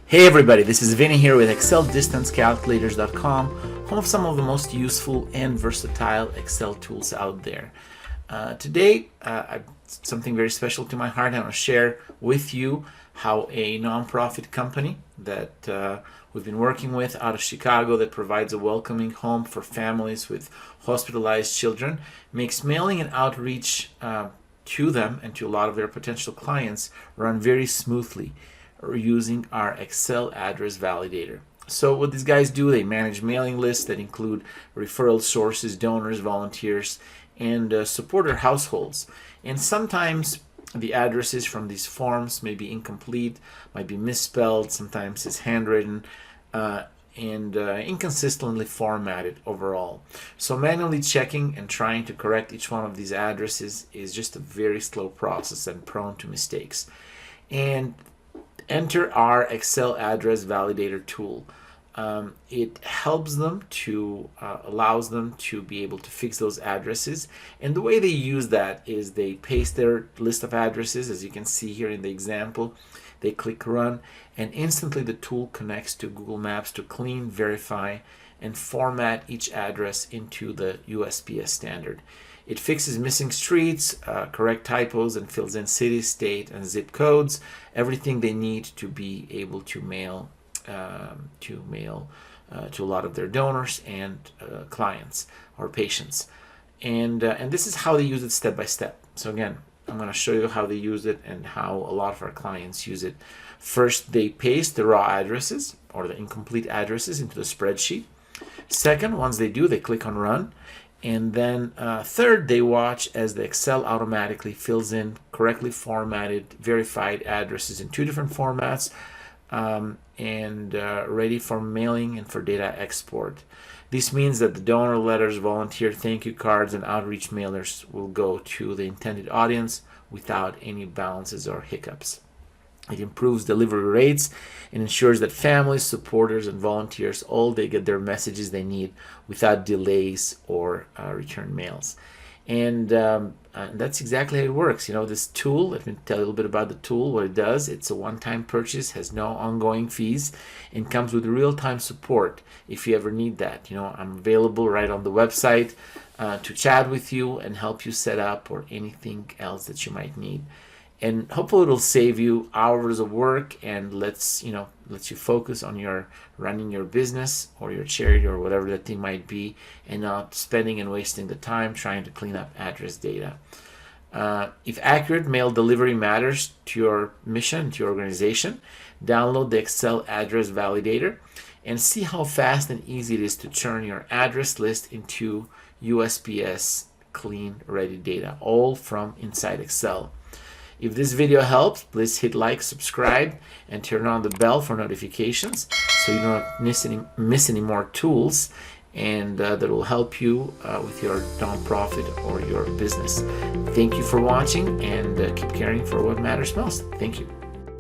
Hey everybody, this is Vinny here with ExcelDistanceCalculators.com, home of some of the most useful and versatile Excel tools out there. Today, something very special to my heart. I want to share with you how a nonprofit company that we've been working with out of Chicago that provides a welcoming home for families with hospitalized children makes mailing and outreach to them and to a lot of their potential clients run very smoothly using our Excel Address Validator. So what these guys do, they manage mailing lists that include referral sources, donors, volunteers, and supporter households. And sometimes the addresses from these forms may be incomplete, might be misspelled, sometimes it's handwritten, and inconsistently formatted overall. So manually checking and trying to correct each one of these addresses is just a very slow process and prone to mistakes. And enter our Excel Address Validator tool. It helps them to, allows them to be able to fix those addresses. And the way they use that is they paste their list of addresses, as you can see here in the example. They click run, and instantly the tool connects to Google Maps to clean, verify, and format each address into the USPS standard. It fixes missing streets, correct typos, and fills in city, state, and zip codes, everything they need to be able to mail to a lot of their donors and clients or patients. And this is how they use it step by step. So again, I'm going to show you how they use it and how a lot of our clients use it. First, they paste the raw addresses or the incomplete addresses into the spreadsheet. Second, once they do, they click on run. And then third, they watch as the Excel automatically fills in correctly formatted, verified addresses in two different formats and ready for mailing and for data export. This means that the donor letters, volunteer thank you cards, and outreach mailers will go to the intended audience without any bounces or hiccups. It improves delivery rates and ensures that families, supporters, and volunteers all they get their messages they need without delays or return mails. And that's exactly how it works. You know, this tool, let me tell you a little bit about the tool, what it does. It's a one-time purchase, has no ongoing fees, and comes with real-time support if you ever need that. You know, I'm available right on the website to chat with you and help you set up or anything else that you might need. And hopefully it'll save you hours of work and lets you focus on your running your business or your charity or whatever that thing might be, and not spending and wasting the time trying to clean up address data. If accurate mail delivery matters to your mission, to your organization, download the Excel Address Validator and see how fast and easy it is to turn your address list into USPS clean, ready data, all from inside Excel. If this video helps, please hit like, subscribe, and turn on the bell for notifications so you don't miss any more tools, and that will help you with your nonprofit or your business. Thank you for watching, and keep caring for what matters most. Thank you.